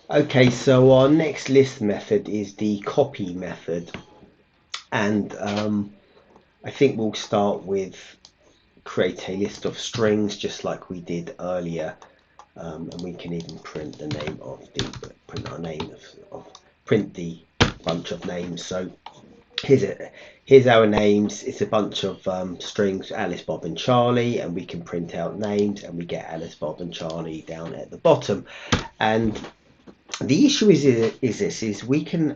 Okay, so our next list method is the copy method, and I think we'll start with create a list of strings just like we did earlier, and we can even print the name of the print our name of print the bunch of names. So here's our names. It's a bunch of strings, Alice, Bob and Charlie, and we can print out names and we get Alice, Bob and Charlie down at the bottom. And the issue is we can,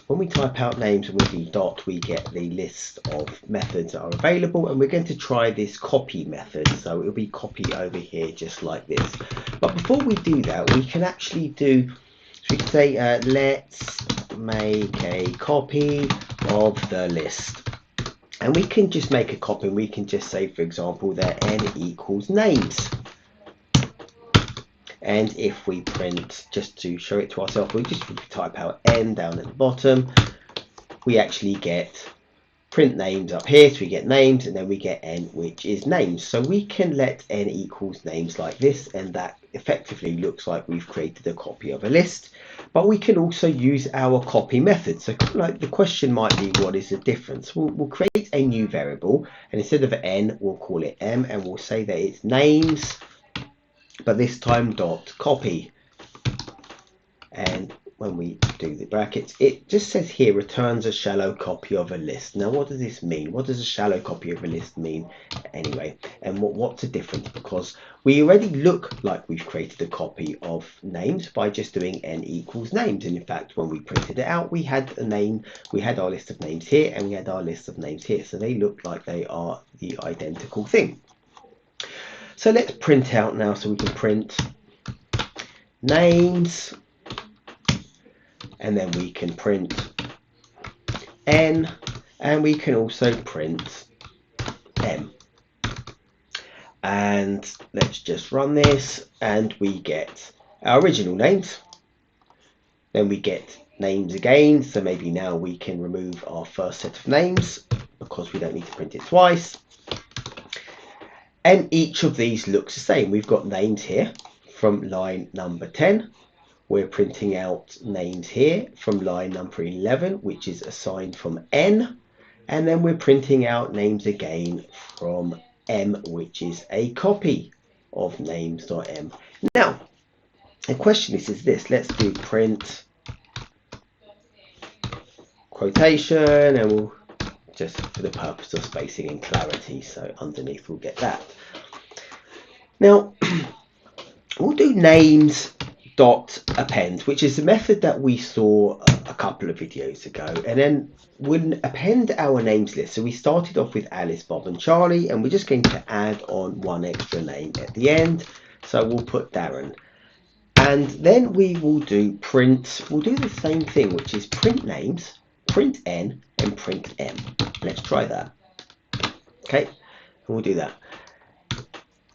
when we type out names and with the dot, we get the list of methods that are available, and we're going to try this copy method. So it'll be copy over here just like this. But before we do that, we can actually do, so we can say let's make a copy of the list, and we can just make a copy, and we can just say, for example, that n equals names. And if we print, just to show it to ourselves, we just type out n down at the bottom, we actually get print names up here. So we get names, and then we get n, which is names. So we can let n equals names like this, and that effectively looks like we've created a copy of a list. But we can also use our copy method. So like the question might be, what is the difference? We'll create a new variable, and instead of n, we'll call it m, and we'll say that it's names, but this time dot copy. And when we do the brackets, it just says here returns a shallow copy of a list. Now what does this mean? What does a shallow copy of a list mean anyway? And what's the difference? Because we already look like we've created a copy of names by just doing n equals names. And in fact, when we printed it out, we had a name, we had our list of names here, and we had our list of names here. So they look like they are the identical thing. So let's print out now. So we can print names, and then we can print n, and we can also print m. And let's just run this, and we get our original names. Then we get names again, so maybe now we can remove our first set of names because we don't need to print it twice. And each of these looks the same. We've got names here from line number 10. We're printing out names here from line number 11, which is assigned from n. And then we're printing out names again from m, which is a copy of names.m. Now, the question is this. Let's do print quotation, and we'll just for the purpose of spacing and clarity, so underneath we'll get that. Now, we'll do names dot append, which is the method that we saw a couple of videos ago, and then we'll append our names list. So we started off with Alice, Bob and Charlie, and we're just going to add on one extra name at the end. So we'll put Darren, and then we will do print. We'll do the same thing, which is print names, print n, and print m. Let's try that. Okay, and we'll do that.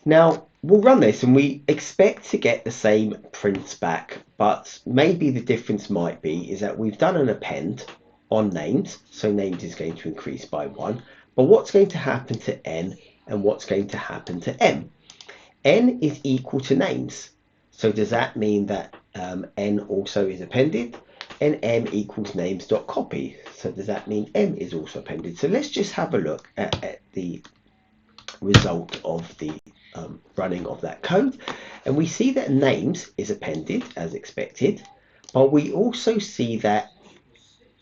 Now we'll run this, and we expect to get the same prints back, but maybe the difference might be is that we've done an append on names, so names is going to increase by 1, but what's going to happen to n, and what's going to happen to m? N is equal to names, so does that mean that n also is appended? And m equals names.copy, so does that mean m is also appended? So let's just have a look at the result of the running of that code, and we see that names is appended as expected, but we also see that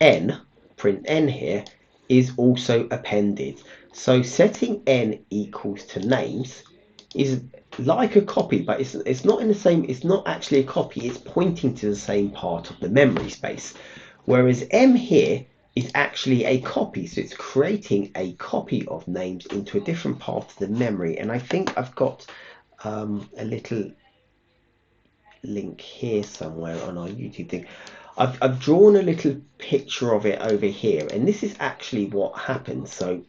n, print n here, is also appended. So setting n equals to names is like a copy, but it's not in the same, it's not actually a copy, it's pointing to the same part of the memory space, whereas m here is actually a copy, so it's creating a copy of names into a different part of the memory. And I think I've got a little link here somewhere on our YouTube thing. I've drawn a little picture of it over here, and this is actually what happens. So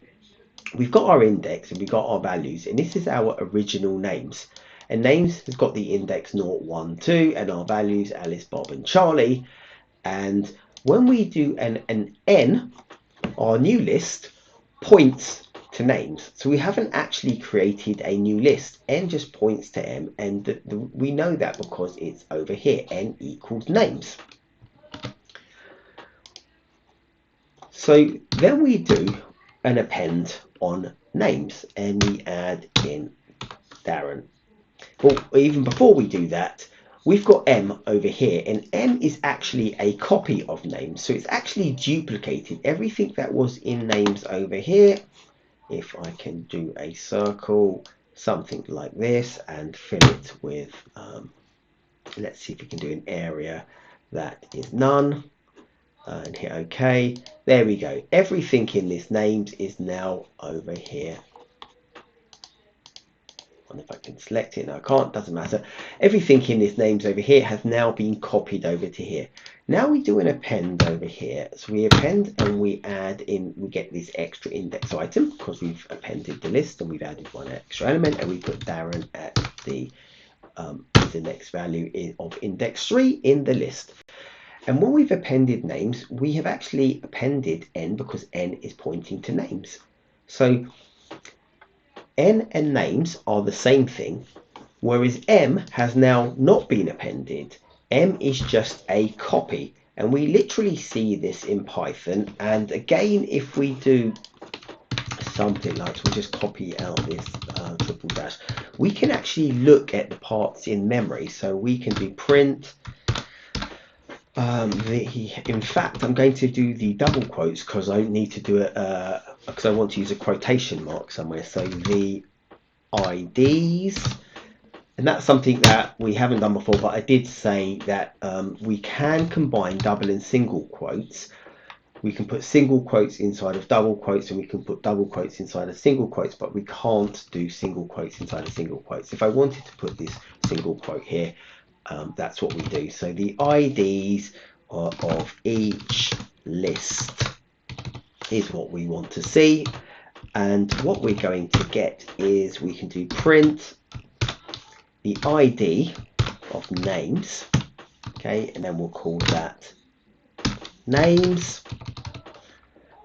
we've got our index and we've got our values, and this is our original names, and names has got the index 0, 1, 2, and our values Alice, Bob and Charlie. And when we do an n, our new list points to names. So we haven't actually created a new list. N just points to M, and we know that because it's over here. N equals names. So then we do an append on names, and we add in Darren. Well, even before we do that, we've got M over here, and M is actually a copy of names. So it's actually duplicated everything that was in names over here. If I can do a circle, something like this, and fill it with, let's see if we can do an area that is none, and hit OK. There we go. Everything in this names is now over here. And if I can select it, no, I can't, doesn't matter. Everything in this names over here has now been copied over to here. Now we do an append over here. So we append and we add in, we get this extra index item because we've appended the list and we've added one extra element, and we put Darren at the next value of index 3 in the list. And when we've appended names, we have actually appended N because N is pointing to names. So N and names are the same thing, whereas M has now not been appended. M is just a copy, and we literally see this in Python. And again, if we do something like, so we just copy out this triple dash, we can actually look at the parts in memory. So we can do print. In fact, I'm going to do the double quotes because I need to do it because I want to use a quotation mark somewhere. So the IDs, and that's something that we haven't done before, but I did say that we can combine double and single quotes. We can put single quotes inside of double quotes, and we can put double quotes inside of single quotes, but we can't do single quotes inside of single quotes. If I wanted to put this single quote here, that's what we do. So the IDs of each list is what we want to see, and what we're going to get is we can do print the ID of names, okay, and then we'll call that names,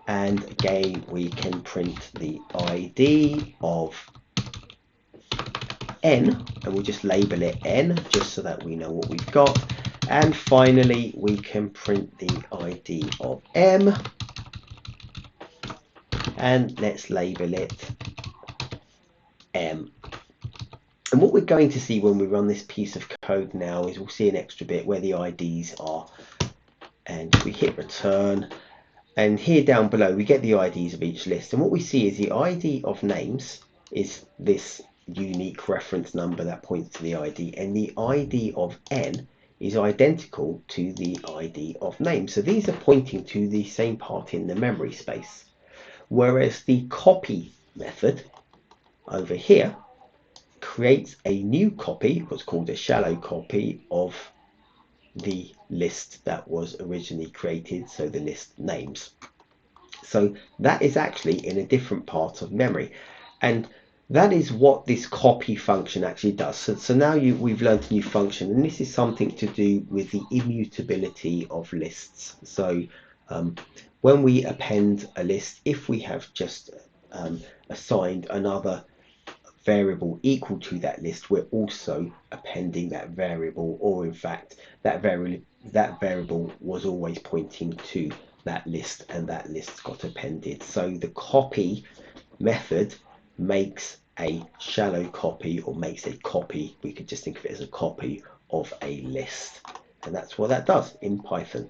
and again we can print the ID of N, and we'll just label it N just so that we know what we've got. And finally we can print the ID of M, and let's label it M. And what we're going to see when we run this piece of code now is we'll see an extra bit where the IDs are, and we hit return, and here down below we get the IDs of each list, and what we see is the ID of names is this unique reference number that points to the ID, and the ID of N is identical to the ID of names. So these are pointing to the same part in the memory space, whereas the copy method over here creates a new copy, what's called a shallow copy of the list that was originally created, so the list names. So that is actually in a different part of memory, and that is what this copy function actually does. So now we've learned a new function, and this is something to do with the immutability of lists. So when we append a list, if we have just assigned another variable equal to that list, we're also appending that variable, or in fact that variable was always pointing to that list, and that list got appended. So the copy method makes a shallow copy, or makes a copy, we could just think of it as a copy of a list, and that's what that does in Python.